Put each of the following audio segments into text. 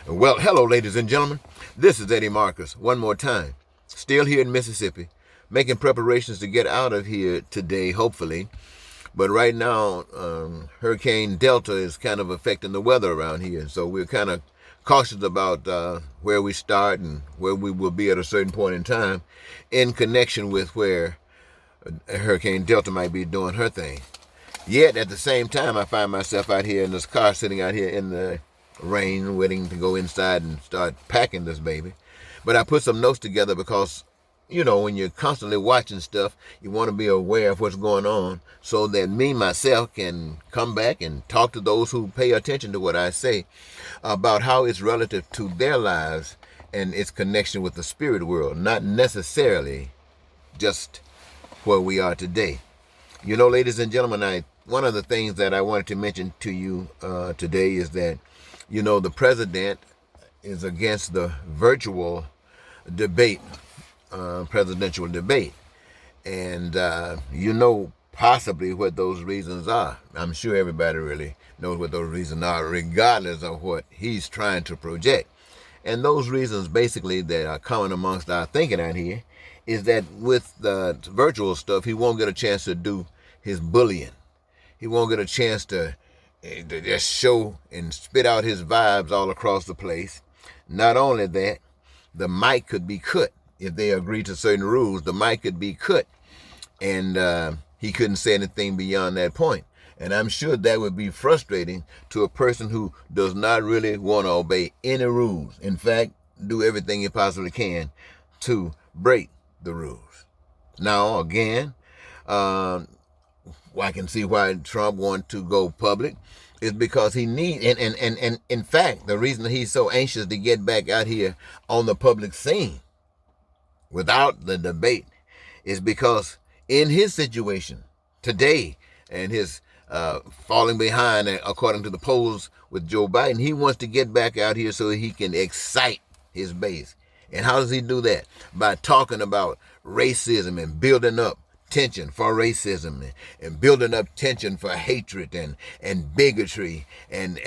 Well, hello, ladies and gentlemen. This is Eddie Marcus, one more time. Still here in Mississippi, making preparations to get out of here today, hopefully. But right now, Hurricane Delta is kind of affecting the weather around here. So we're kind of cautious about where we start and where we will be at a certain point in time in connection with where Hurricane Delta might be doing her thing. Yet, at the same time, I find myself out here in this car, sitting out here in the rain, waiting to go inside and start packing this baby. But I put some notes together because, when you're constantly watching stuff, you want to be aware of what's going on so that me, myself, can come back and talk to those who pay attention to what I say about how it's relative to their lives and its connection with the spirit world, not necessarily just where we are today. Ladies and gentlemen, one of the things that I wanted to mention to you today is that, the president is against the virtual debate, presidential debate. And possibly what those reasons are. I'm sure everybody really knows what those reasons are, regardless of what he's trying to project. And those reasons basically that are common amongst our thinking out here is that with the virtual stuff, he won't get a chance to do his bullying. He won't get a chance to just show and spit out his vibes all across the place. Not only that, the mic could be cut. If they agree to certain rules, the mic could be cut. And he couldn't say anything beyond that point. And I'm sure that would be frustrating to a person who does not really want to obey any rules. In fact, do everything he possibly can to break the rules. Now, again, I can see why Trump wants to go public is because he needs, and in fact, the reason that he's so anxious to get back out here on the public scene without the debate is because in his situation today and his falling behind, according to the polls with Joe Biden, he wants to get back out here so he can excite his base. And how does he do that? By talking about racism and building up tension for racism and building up tension for hatred and bigotry and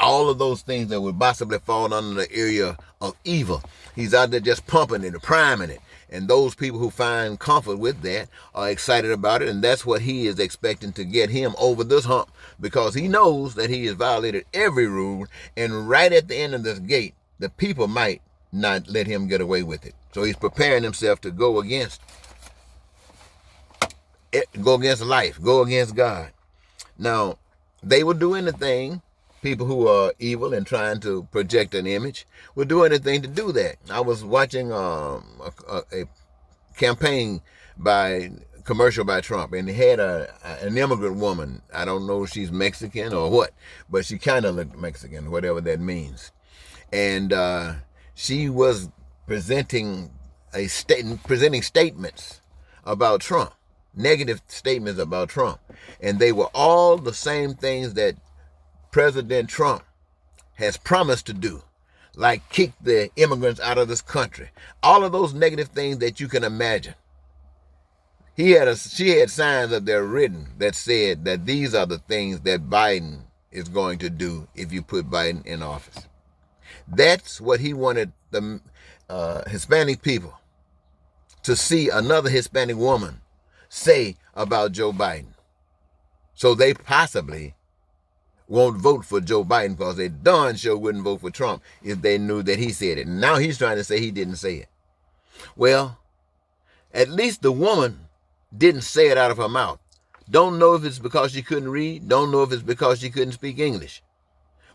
all of those things that would possibly fall under the area of evil. He's out there just pumping it and priming it. And those people who find comfort with that are excited about it. And that's what he is expecting to get him over this hump, because he knows that he has violated every rule. And right at the end of this gate, the people might not let him get away with it. So he's preparing himself to go against life, go against God. Now, they will do anything. People who are evil and trying to project an image will do anything to do that. I was watching a campaign commercial by Trump, and they had an immigrant woman. I don't know if she's Mexican or what, but she kind of looked Mexican, whatever that means. And she was presenting statements about Trump, negative statements about Trump, and they were all the same things that President Trump has promised to do, like kick the immigrants out of this country. All of those negative things that you can imagine. She had signs up there written that said that these are the things that Biden is going to do if you put Biden in office. That's what he wanted the Hispanic people to see another Hispanic woman say about Joe Biden. So they possibly won't vote for Joe Biden, because they darn sure wouldn't vote for Trump if they knew that he said it. And now he's trying to say he didn't say it. Well, at least the woman didn't say it out of her mouth. Don't know if it's because she couldn't read. Don't know if it's because she couldn't speak English.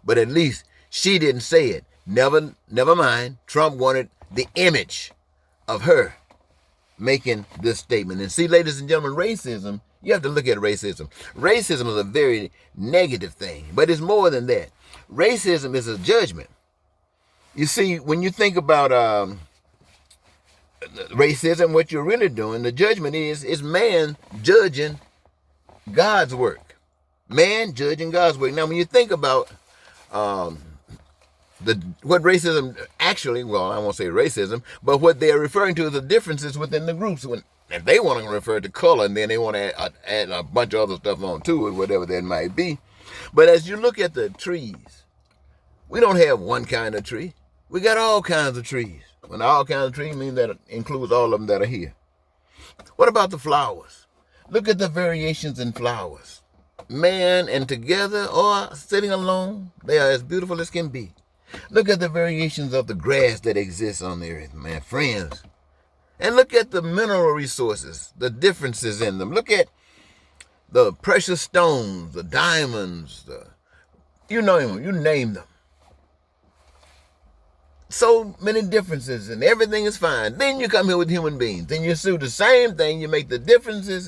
But at least she didn't say it. Never mind. Trump wanted the image of her making this statement. And see, ladies and gentlemen, racism, you have to look at racism. Racism is a very negative thing, but it's more than that. Racism is a judgment. You see, when you think about racism, what you're really doing, the judgment is man judging God's work. Man judging God's work. Now, when you think about what racism actually, well, I won't say racism, but what they're referring to is the differences within the groups. And they want to refer to color, and then they want to add a bunch of other stuff on to it, whatever that might be. But as you look at the trees, We don't have one kind of tree. We got all kinds of trees. When all kinds of trees mean that it includes all of them that are here. What about the flowers? Look at the variations in flowers. Man and together or sitting alone, they are as beautiful as can be. Look at the variations of the grass that exists on the earth, man, friends. And look at the mineral resources, the differences in them. Look at the precious stones, the diamonds, you name them. So many differences, and everything is fine. Then you come here with human beings. Then you do the same thing. You make the differences,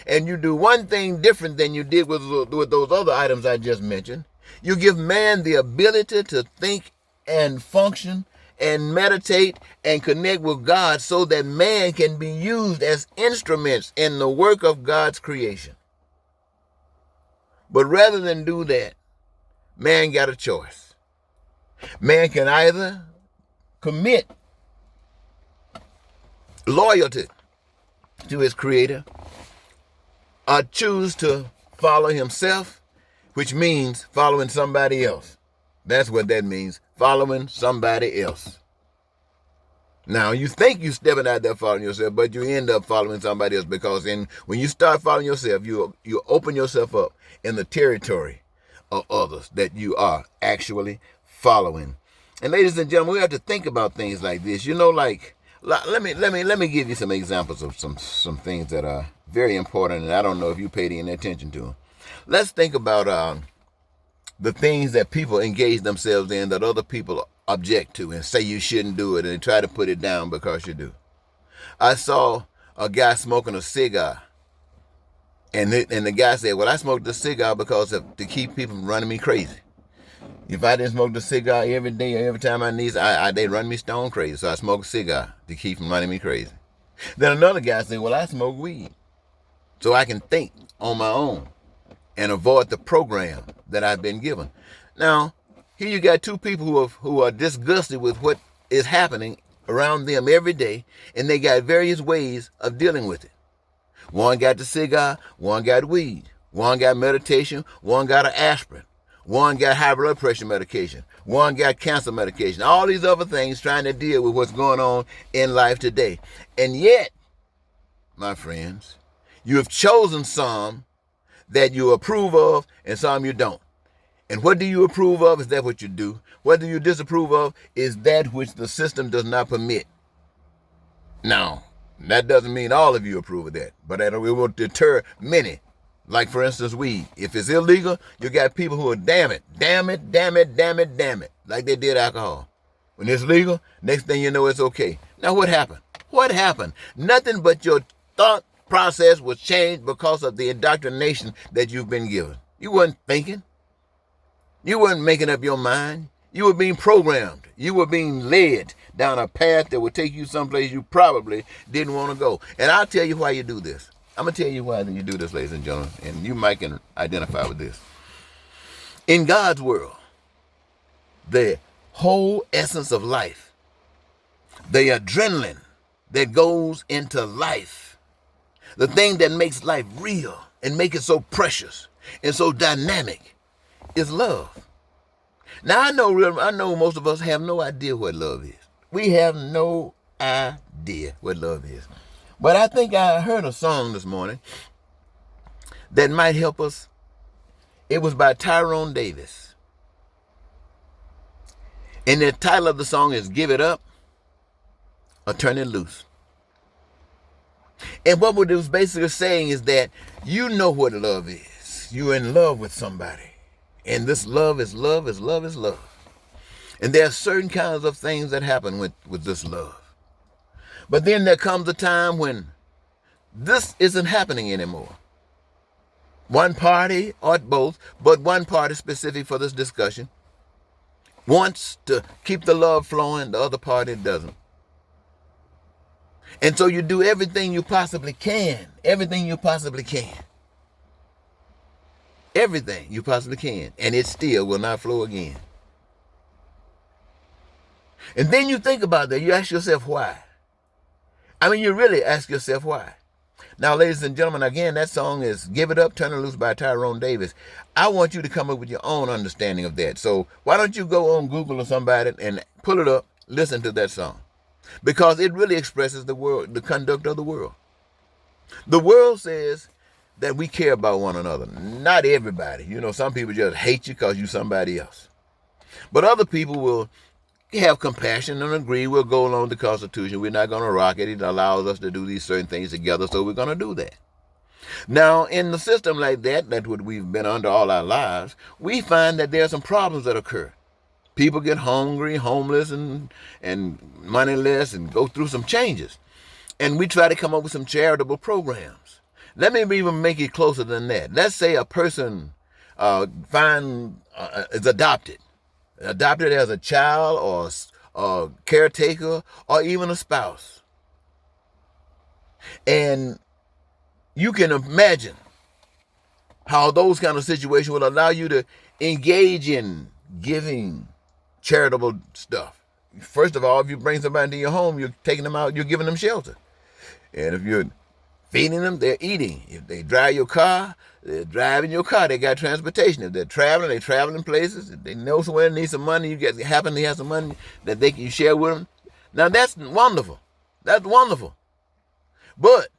and you do one thing different than you did with those other items I just mentioned. You give man the ability to think and function and meditate and connect with God so that man can be used as instruments in the work of God's creation. But rather than do that, man got a choice. Man can either commit loyalty to his creator or choose to follow himself, which means following somebody else. That's what that means, following somebody else. Now, you think you're stepping out there following yourself, but you end up following somebody else, because when you start following yourself, you open yourself up in the territory of others that you are actually following. And ladies and gentlemen, we have to think about things like this. Let me give you some examples of some things that are very important, and I don't know if you paid any attention to them. Let's think about the things that people engage themselves in that other people object to and say you shouldn't do it, and they try to put it down because you do. I saw a guy smoking a cigar, and the guy said, well, I smoked the cigar because to keep people from running me crazy. If I didn't smoke the cigar every day or every time I need, they run me stone crazy. So I smoke a cigar to keep them running me crazy. Then another guy said, well, I smoke weed so I can think on my own and avoid the program that I've been given. Now, here you got two people who are disgusted with what is happening around them every day, and they got various ways of dealing with it. One got the cigar, one got weed, one got meditation, one got an aspirin. One got high blood pressure medication. One got cancer medication. All these other things trying to deal with what's going on in life today. And yet, my friends, you have chosen some that you approve of and some you don't. And what do you approve of? Is that what you do? What do you disapprove of? Is that which the system does not permit. Now, that doesn't mean all of you approve of that, but it will deter many. Like, for instance, weed. If it's illegal, you got people who are damn it, like they did alcohol. When it's legal, next thing you know, it's okay. Now, what happened? What happened? Nothing but your thought process was changed because of the indoctrination that you've been given. You weren't thinking. You weren't making up your mind. You were being programmed. You were being led down a path that would take you someplace you probably didn't want to go. And I'll tell you why you do this. I'm going to tell you why you do this, ladies and gentlemen, and you might can identify with this. In God's world, the whole essence of life, the adrenaline that goes into life, the thing that makes life real and make it so precious and so dynamic, is love. Now, I know most of us have no idea what love is. We have no idea what love is. But I think I heard a song this morning that might help us. It was by Tyrone Davis. And the title of the song is Give It Up or Turn It Loose. And what it was basically saying is that you know what love is. You're in love with somebody. And this love is love is love is love. And there are certain kinds of things that happen with this love. But then there comes a time when this isn't happening anymore. One party, or both, but one party specific for this discussion, wants to keep the love flowing, the other party doesn't. And so you do everything you possibly can, everything you possibly can, and it still will not flow again. And then you think about that, you ask yourself why. I mean, you really ask yourself why. Now, ladies and gentlemen, again, that song is Give It Up, Turn It Loose by Tyrone Davis. I want you to come up with your own understanding of that. So why don't you go on Google or somebody and pull it up, listen to that song. Because it really expresses the world, the conduct of the world. The world says that we care about one another. Not everybody. You know, some people just hate you because you're somebody else. But other people will have compassion and agree we'll go along with the Constitution. We're not going to rock it. It allows us to do these certain things together, so we're going to do that. Now, in the system like that, that's what we've been under all our lives, we find that there are some problems that occur. People get hungry, homeless, and moneyless, and go through some changes. And we try to come up with some charitable programs. Let me even make it closer than that. Let's say a person is adopted as a child or a caretaker or even a spouse. And you can imagine how those kind of situations will allow you to engage in giving charitable stuff. First of all, if you bring somebody into your home, you're taking them out, you're giving them shelter. And if you're feeding them, they're eating. If they drive your car, they're driving your car. They got transportation. If they're traveling places. If they know somewhere they need some money, happen to have some money that you share with them. Now that's wonderful. That's wonderful. But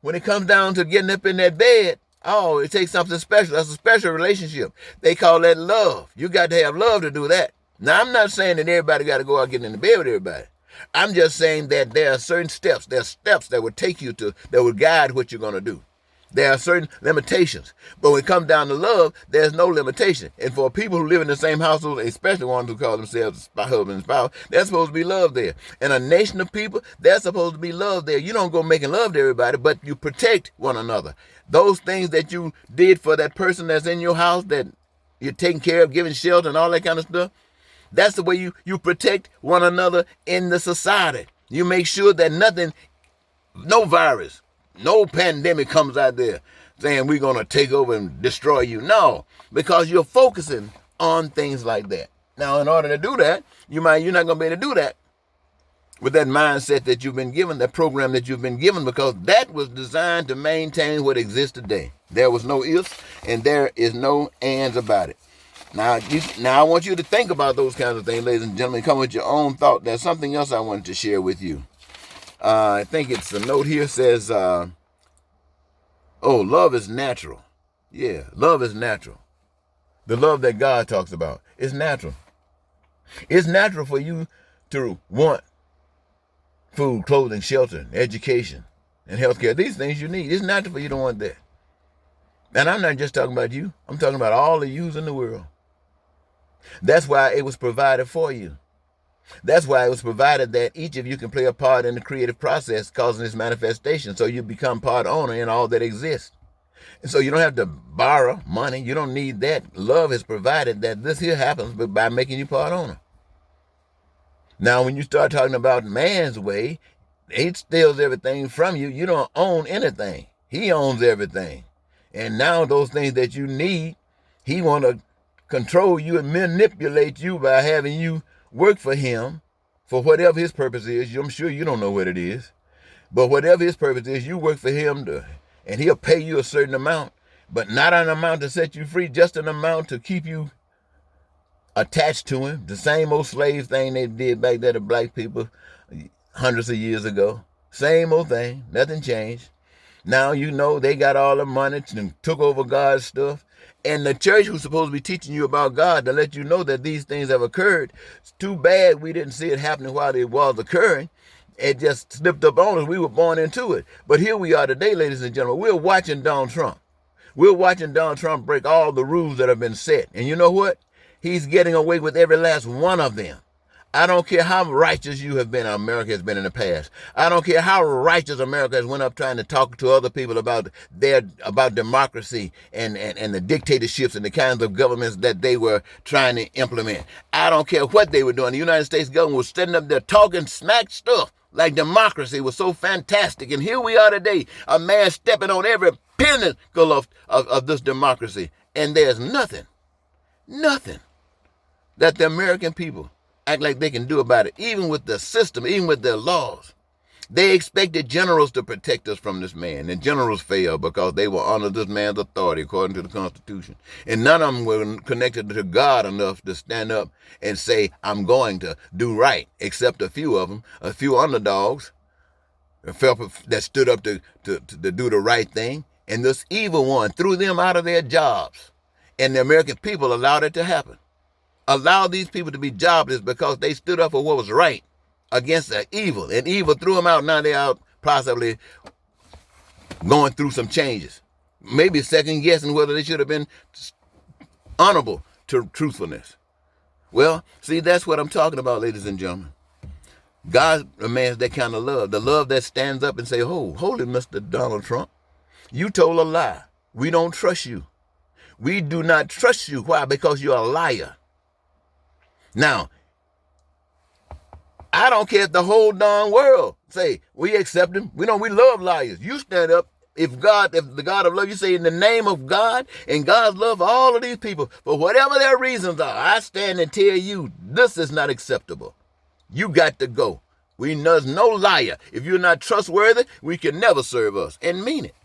when it comes down to getting up in that bed, oh, it takes something special. That's a special relationship. They call that love. You got to have love to do that. Now, I'm not saying that everybody got to go out getting in the bed with everybody. I'm just saying that there are certain steps. There are steps that would take you to, that would guide what you're going to do. There are certain limitations. But when it comes down to love, there's no limitation. And for people who live in the same household, especially ones who call themselves husband and spouse, there's supposed to be love there. And a nation of people, there's supposed to be love there. You don't go making love to everybody, but you protect one another. Those things that you did for that person that's in your house, that you're taking care of, giving shelter and all that kind of stuff, that's the way you protect one another in the society. You make sure that no virus, no pandemic comes out there saying we're going to take over and destroy you. No, because you're focusing on things like that. Now, in order to do that, you're not going to be able to do that with that mindset that you've been given, that program that you've been given, because that was designed to maintain what exists today. There was no ifs and there is no ands about it. Now I want you to think about those kinds of things, ladies and gentlemen. Come with your own thought. There's something else I wanted to share with you. I think it's a note here says, love is natural. Yeah, love is natural. The love that God talks about is natural. It's natural for you to want food, clothing, shelter, education, and healthcare. These things you need. It's natural for you to want that. And I'm not just talking about you. I'm talking about all the yous in the world. That's why it was provided for you. That's why it was provided that each of you can play a part in the creative process causing this manifestation, so you become part owner in all that exists. And so you don't have to borrow money. You don't need that. Love has provided that this here happens by making you part owner. Now, when you start talking about man's way, he steals everything from you. You don't own anything. He owns everything. And now those things that you need, he want to control you and manipulate you by having you work for him for whatever his purpose is. I'm sure you don't know what it is. But whatever his purpose is, you work for him and he'll pay you a certain amount, but not an amount to set you free, just an amount to keep you attached to him. The same old slave thing they did back there to black people hundreds of years ago. Same old thing. Nothing changed. Now you know they got all the money and took over God's stuff. And the church was supposed to be teaching you about God to let you know that these things have occurred. It's too bad we didn't see it happening while it was occurring. It just slipped up on us. We were born into it. But here we are today, ladies and gentlemen. We're watching Donald Trump. We're watching Donald Trump break all the rules that have been set. And you know what? He's getting away with every last one of them. I don't care how righteous you have been, America has been in the past. I don't care how righteous America has went up trying to talk to other people about democracy and the dictatorships and the kinds of governments that they were trying to implement. I don't care what they were doing. The United States government was standing up there talking smack stuff like democracy was so fantastic. And here we are today, a man stepping on every pinnacle of this democracy. And there's nothing that the American people act like they can do about it, even with the system, even with their laws. They expected generals to protect us from this man, and generals failed because they were under this man's authority according to the Constitution. And none of them were connected to God enough to stand up and say, I'm going to do right, except a few of them, a few underdogs that stood up to do the right thing. And this evil one threw them out of their jobs. And the American people allowed it to happen. Allowed these people to be jobless because they stood up for what was right against the evil. And evil threw them out. Now they're out possibly going through some changes. Maybe second guessing whether they should have been honorable to truthfulness. Well, see, that's what I'm talking about, ladies and gentlemen. God demands that kind of love. The love that stands up and say, oh, holy Mr. Donald Trump, you told a lie. We don't trust you. We do not trust you. Why? Because you're a liar. Now, I don't care if the whole darn world say, we accept him. We love liars. You stand up. If the God of love, you say in the name of God and God's love for all of these people, for whatever their reasons are, I stand and tell you, this is not acceptable. You got to go. There's no liar. If you're not trustworthy, we can never serve us and mean it.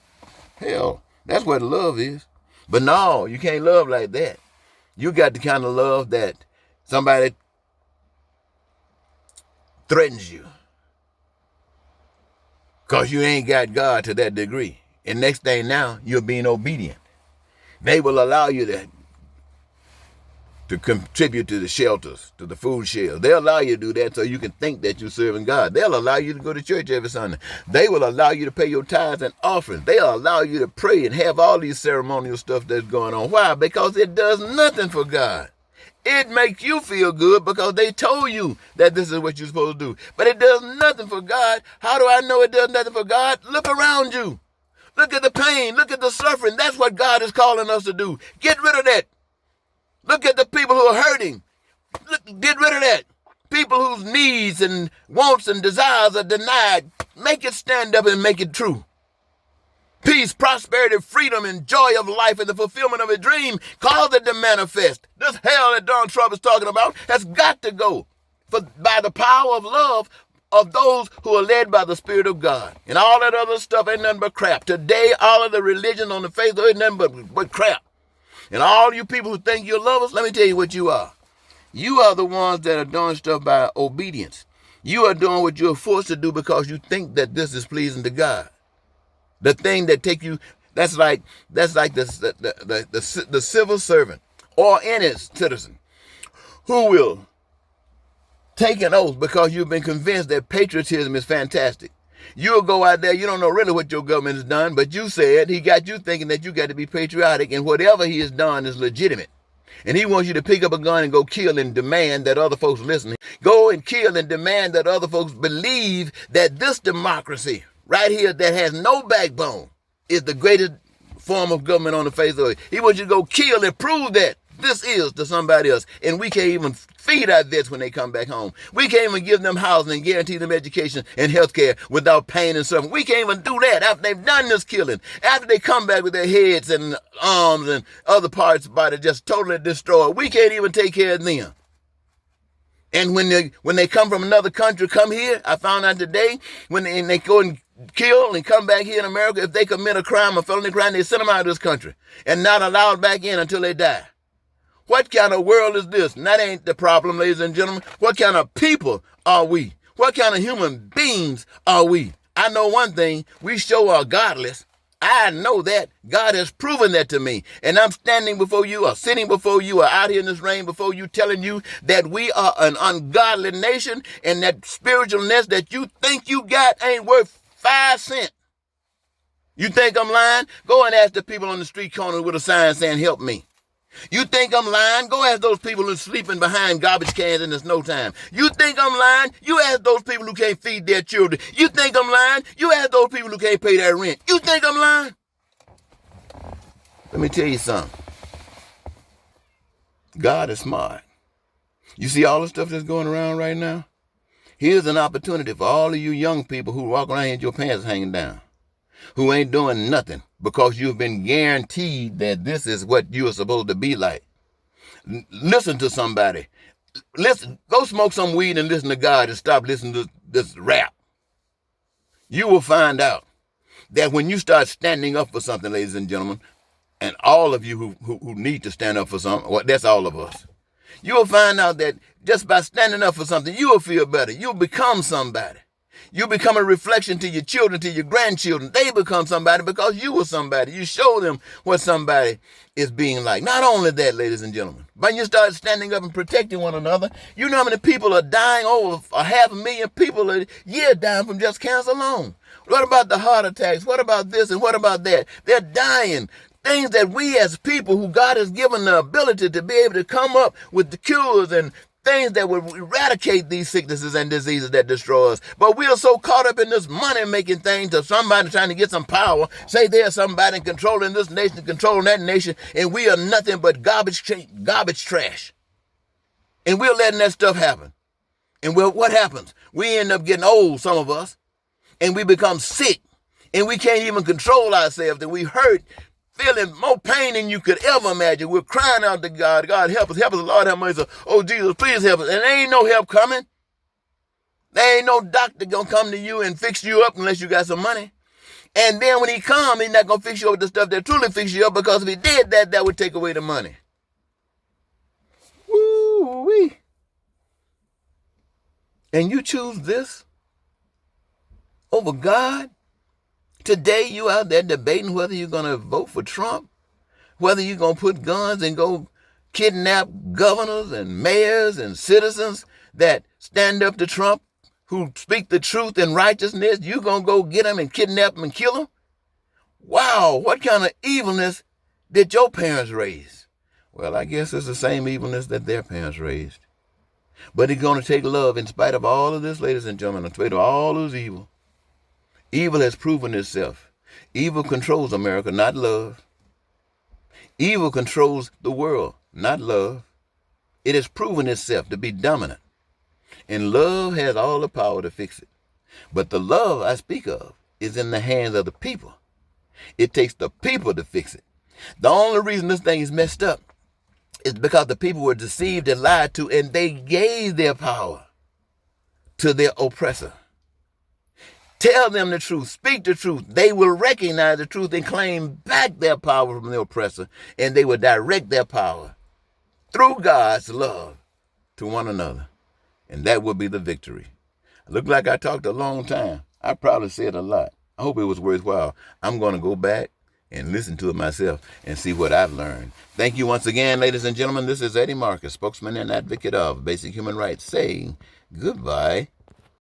Hell, that's what love is. But no, you can't love like that. You got the kind of love that somebody threatens you because you ain't got God to that degree. And next thing now, you're being obedient. They will allow you to contribute to the shelters, to the food shelves. They'll allow you to do that so you can think that you're serving God. They'll allow you to go to church every Sunday. They will allow you to pay your tithes and offerings. They'll allow you to pray and have all these ceremonial stuff that's going on. Why? Because it does nothing for God. It makes you feel good because they told you that this is what you're supposed to do. But it does nothing for God. How do I know it does nothing for God? Look around you. Look at the pain. Look at the suffering. That's what God is calling us to do. Get rid of that. Look at the people who are hurting. Get rid of that. People whose needs and wants and desires are denied. Make it stand up and make it true. Peace, prosperity, freedom, and joy of life and the fulfillment of a dream. Cause it to manifest. This hell that Donald Trump is talking about has got to go by the power of love of those who are led by the Spirit of God. And all that other stuff ain't nothing but crap. Today, all of the religion on the face of it ain't nothing but crap. And all you people who think you're lovers, let me tell you what you are. You are the ones that are doing stuff by obedience. You are doing what you're forced to do because you think that this is pleasing to God. The thing that take you, that's like the civil servant or any citizen who will take an oath because you've been convinced that patriotism is fantastic. You'll go out there, you don't know really what your government has done, but you said he got you thinking that you got to be patriotic and whatever he has done is legitimate. And he wants you to pick up a gun and go kill and demand that other folks listen. Go and kill and demand that other folks believe that this democracy right here that has no backbone is the greatest form of government on the face of the earth. He wants you to go kill and prove that this is to somebody else. And we can't even feed our vets when they come back home. We can't even give them housing and guarantee them education and health care without pain and suffering. We can't even do that after they've done this killing. After they come back with their heads and arms and other parts of the body just totally destroyed. We can't even take care of them. And when they come from another country, come here, I found out today, when they go and kill and come back here in America, if they commit a crime, a felony crime, they send them out of this country and not allowed back in until they die. What kind of world is this? And that ain't the problem, ladies and gentlemen. What kind of people are we? What kind of human beings are we? I know one thing. We sure are godless. I know that. God has proven that to me. And I'm standing before you or sitting before you or out here in this rain before you telling you that we are an ungodly nation and that spiritualness that you think you got ain't worth 5 cents. You think I'm lying? Go and ask the people on the street corner with a sign saying, help me. You think I'm lying? Go ask those people who's sleeping behind garbage cans in the snow time. You think I'm lying? You ask those people who can't feed their children. You think I'm lying? You ask those people who can't pay their rent. You think I'm lying? Let me tell you something. God is smart. You see all the stuff that's going around right now? Here's an opportunity for all of you young people who walk around here with your pants hanging down, who ain't doing nothing because you've been guaranteed that this is what you are supposed to be like. Listen to somebody. Listen, go smoke some weed and listen to God and stop listening to this rap. you will find out that when you start standing up for something, ladies and gentlemen, and all of you who need to stand up for something, well, that's all of us, you will find out that just by standing up for something, you will feel better. You'll become somebody. You become a reflection to your children, to your grandchildren. They become somebody because you were somebody. You show them what somebody is being like. Not only that, ladies and gentlemen, but you start standing up and protecting one another. You know how many people are dying? Over 500,000 people a year dying from just cancer alone. What about the heart attacks? What about this and what about that? They're dying. Things that we as people who God has given the ability to be able to come up with the cures and things that would eradicate these sicknesses and diseases that destroy us. But we are so caught up in this money-making thing to somebody trying to get some power, say there's somebody controlling this nation, controlling that nation, and we are nothing but garbage trash. And we're letting that stuff happen. And what happens? We end up getting old, some of us, and we become sick, and we can't even control ourselves, and we hurt, feeling more pain than you could ever imagine. We're crying out to God. God, help us, Lord, have mercy. Oh, Jesus, please help us. And there ain't no help coming. There ain't no doctor going to come to you and fix you up unless you got some money. And then when he comes, he's not going to fix you up with the stuff that truly fix you up, because if he did that, that would take away the money. Woo-wee. And you choose this over God? Today you out there debating whether you're going to vote for Trump, whether you're going to put guns and go kidnap governors and mayors and citizens that stand up to Trump, who speak the truth and righteousness. You're going to go get them and kidnap them and kill them? Wow, what kind of evilness did your parents raise? Well, I guess it's the same evilness that their parents raised. But it's going to take love in spite of all of this, ladies and gentlemen, in spite of all this evil. Evil has proven itself. Evil controls America, not love. Evil controls the world, not love. It has proven itself to be dominant. And love has all the power to fix it. But the love I speak of is in the hands of the people. It takes the people to fix it. The only reason this thing is messed up is because the people were deceived and lied to, and they gave their power to their oppressor. Tell them the truth. Speak the truth. They will recognize the truth and claim back their power from the oppressor, and they will direct their power through God's love to one another. And that will be the victory. It looked like I talked a long time. I probably said a lot. I hope it was worthwhile. I'm going to go back and listen to it myself and see what I've learned. Thank you once again, ladies and gentlemen. This is Eddie Marcus, spokesman and advocate of basic human rights, saying goodbye